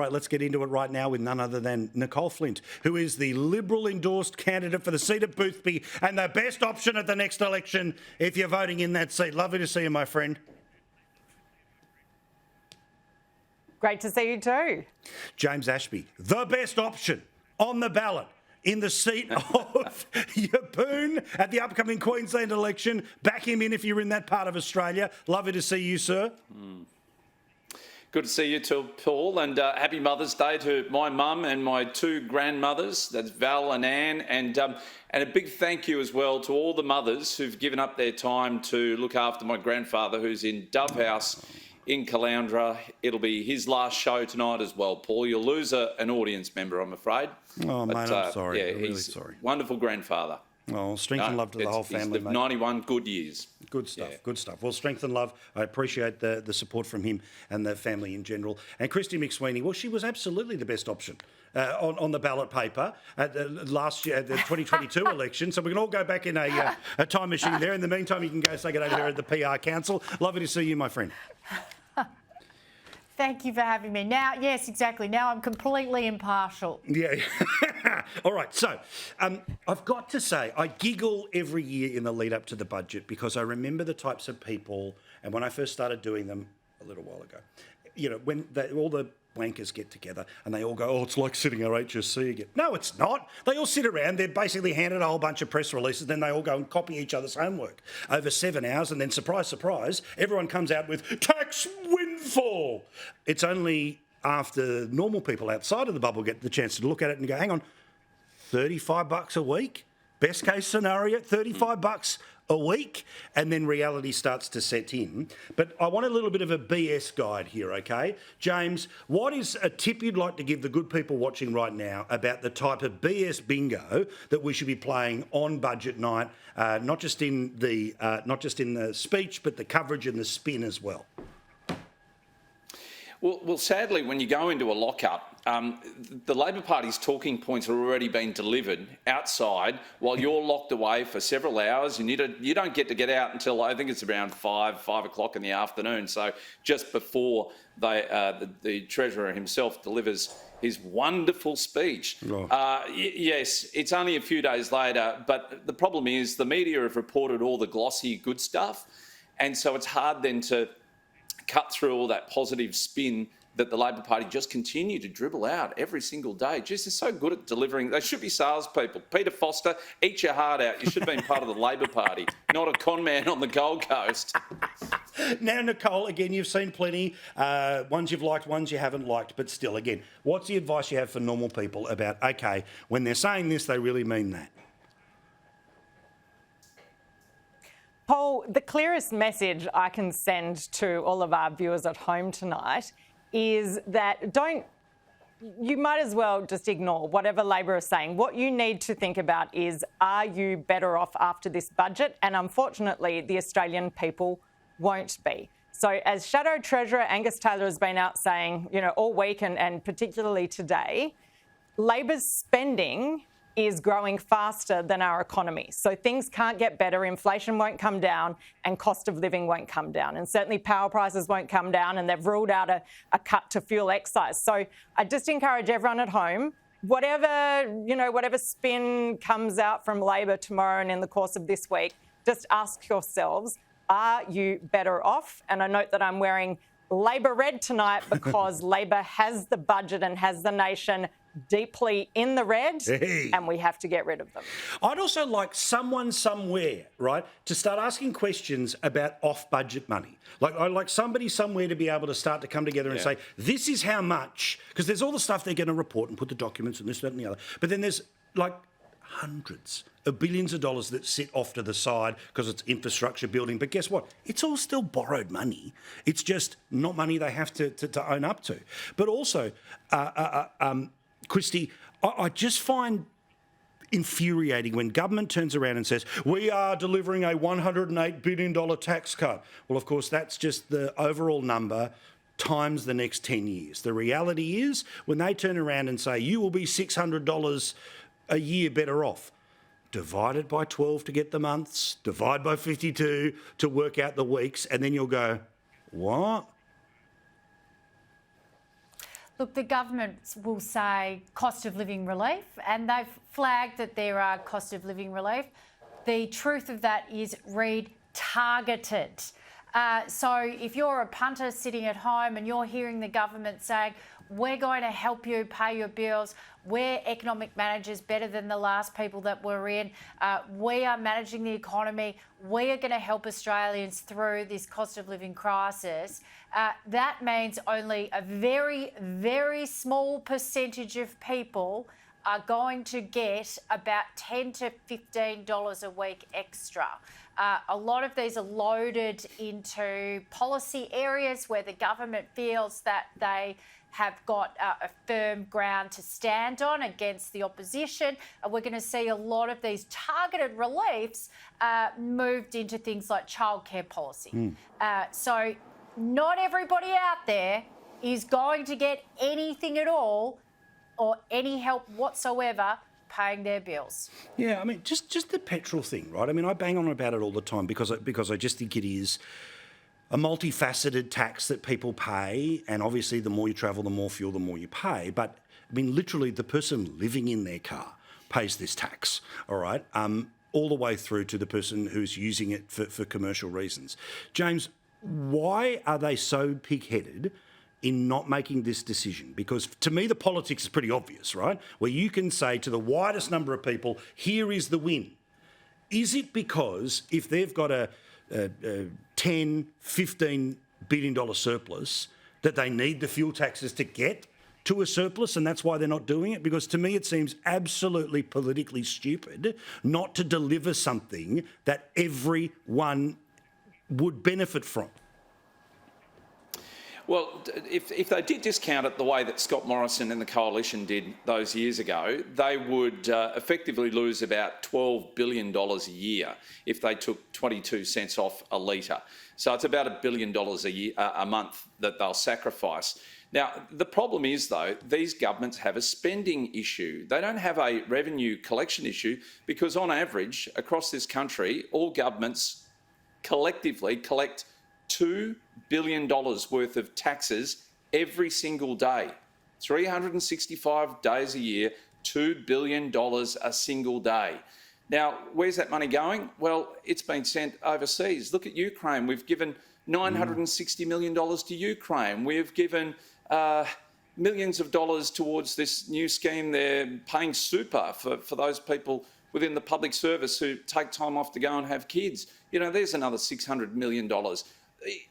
right, let's get into it right now with none other than Nicole Flint, who is the Liberal-endorsed candidate for the seat of Boothby and the best option at the next election if you're voting in that seat. Lovely to see you, my friend. Great to see you too. James Ashby, the best option on the ballot in the seat of Yabun at the upcoming Queensland election. Back him in if you're in that part of Australia. Lovely to see you, sir. Good to see you too, Paul, and happy Mother's Day to my mum and my two grandmothers, that's Val and Anne, and a big thank you as well to all the mothers who've given up their time to look after my grandfather who's in Dove House in Caloundra. It'll be his last show tonight as well, Paul. You'll lose an audience member, I'm afraid. Oh, mate, I'm sorry. Yeah, I'm really he's sorry. Wonderful grandfather. Oh, strength and love to the whole family, he's lived mate. 91 good years. Good stuff, Yeah. good stuff. Well, strength and love. I appreciate the support from him and the family in general. And Christy McSweeney, well, she was absolutely the best option on the ballot paper at last year, the 2022 election. So we can all go back in a time machine there. In the meantime, you can go say good day to her at the PR Council. Lovely to see you, my friend. Thank you for having me. Now, yes, exactly. Now I'm completely impartial. Yeah. All right. So I've got to say, I giggle every year in the lead up to the budget because I remember the types of people, and when I first started doing them a little while ago, you know, when all the wankers get together and they all go, oh, it's like sitting our HSC again. No, it's not. They all sit around. They're basically handed a whole bunch of press releases. Then they all go and copy each other's homework over 7 hours. And then, surprise, surprise, everyone comes out with tax windfall. It's only after normal people outside of the bubble get the chance to look at it and go, hang on, $35 a week? Best case scenario, $35 a week, and then reality starts to set in. But I want a little bit of a BS guide here, okay? James, what is a tip you'd like to give the good people watching right now about the type of BS bingo that we should be playing on budget night, not just in the speech, but the coverage and the spin as well? Well, sadly, when you go into a lockup, the Labor Party's talking points have already been delivered outside while you're locked away for several hours, and you don't get out until I think it's around 5 o'clock in the afternoon. So just before the Treasurer himself delivers his wonderful speech. Oh. Yes, it's only a few days later, but the problem is the media have reported all the glossy good stuff, and so it's hard then to cut through all that positive spin that the Labor Party just continue to dribble out every single day. Just they're so good at delivering. They should be salespeople. Peter Foster, eat your heart out. You should have been part of the Labor Party, not a con man on the Gold Coast. Now, Nicole, again, you've seen plenty. Ones you've liked, ones you haven't liked. But still, again, what's the advice you have for normal people about, okay, when they're saying this, they really mean that? Paul, the clearest message I can send to all of our viewers at home tonight is that you might as well just ignore whatever Labor is saying. What you need to think about is, are you better off after this budget? And unfortunately, the Australian people won't be. So as Shadow Treasurer Angus Taylor has been out saying, you know, all week and particularly today, Labor's spending is growing faster than our economy. So things can't get better, inflation won't come down, and cost of living won't come down. And certainly power prices won't come down, and they've ruled out a cut to fuel excise. So I just encourage everyone at home, whatever spin comes out from Labor tomorrow and in the course of this week, just ask yourselves, are you better off? And I note that I'm wearing Labor red tonight because Labor has the budget and has the nation deeply in the red, and we have to get rid of them. I'd also like someone somewhere, right, to start asking questions about off-budget money. Like, I'd like somebody somewhere to be able to start to come together and say, this is how much, because there's all the stuff they're going to report and put the documents and this, that and the other. But then there's, like, hundreds of billions of dollars that sit off to the side because it's infrastructure building. But guess what? It's all still borrowed money. It's just not money they have to own up to. But also, Christy, I just find infuriating when government turns around and says, we are delivering a $108 billion tax cut. Well, of course, that's just the overall number times the next 10 years. The reality is when they turn around and say, you will be $600 a year better off, divide it by 12 to get the months, divide by 52 to work out the weeks, and then you'll go, what? Look, the government will say cost of living relief, and they've flagged that there are cost of living relief. The truth of that is read targeted. So if you're a punter sitting at home and you're hearing the government saying, we're going to help you pay your bills, we're economic managers better than the last people that were in, we are managing the economy, we are going to help Australians through this cost of living crisis, that means only a very, very small percentage of people are going to get about $10 to $15 a week extra. A lot of these are loaded into policy areas where the government feels that they have got a firm ground to stand on against the opposition. We're going to see a lot of these targeted reliefs moved into things like childcare policy. So not everybody out there is going to get anything at all or any help whatsoever paying their bills. Yeah, I mean, just the petrol thing, right? I mean, I bang on about it all the time because I just think it is a multifaceted tax that people pay, and obviously the more you travel, the more fuel, the more you pay. But I mean, literally, the person living in their car pays this tax, all right, all the way through to the person who's using it for commercial reasons. James, why are they so pig-headed in not making this decision? Because to me, the politics is pretty obvious, right? Where you can say to the widest number of people, here is the win. Is it because if they've got a $10, $15 billion surplus that they need the fuel taxes to get to a surplus, and that's why they're not doing it? Because to me, it seems absolutely politically stupid not to deliver something that everyone would benefit from. Well, if they did discount it the way that Scott Morrison and the Coalition did those years ago, they would effectively lose about $12 billion a year if they took 22 cents off a litre. So it's about $1 billion a month that they'll sacrifice. Now, the problem is, though, these governments have a spending issue. They don't have a revenue collection issue because, on average, across this country, all governments collectively collect $2 billion worth of taxes every single day. 365 days a year, $2 billion a single day. Now, where's that money going? Well, it's been sent overseas. Look at Ukraine. We've given $960 million to Ukraine. We've given millions of dollars towards this new scheme. They're paying super for those people within the public service who take time off to go and have kids. You know, there's another $600 million.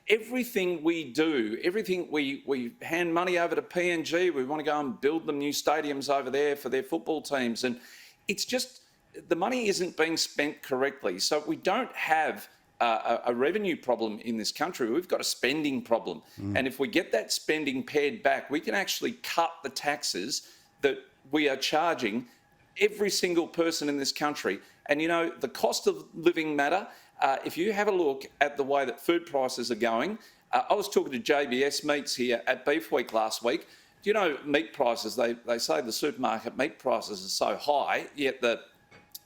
Everything we do, everything we hand money over to PNG, we want to go and build them new stadiums over there for their football teams. And it's just, the money isn't being spent correctly. So we don't have a revenue problem in this country. We've got a spending problem. And if we get that spending pared back, we can actually cut the taxes that we are charging every single person in this country. And, you know, the cost of living matter. If you have a look at the way that food prices are going, I was talking to JBS Meats here at Beef Week last week. Do you know meat prices? They say the supermarket meat prices are so high, yet the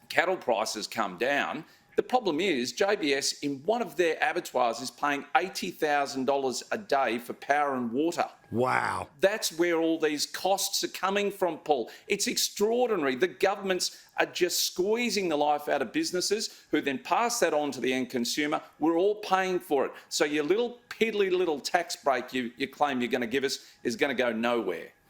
cattle prices come down. The problem is JBS in one of their abattoirs is paying $80,000 a day for power and water. Wow. That's where all these costs are coming from, Paul. It's extraordinary. The governments are just squeezing the life out of businesses who then pass that on to the end consumer. We're all paying for it. So your little piddly little tax break you claim you're going to give us is going to go nowhere.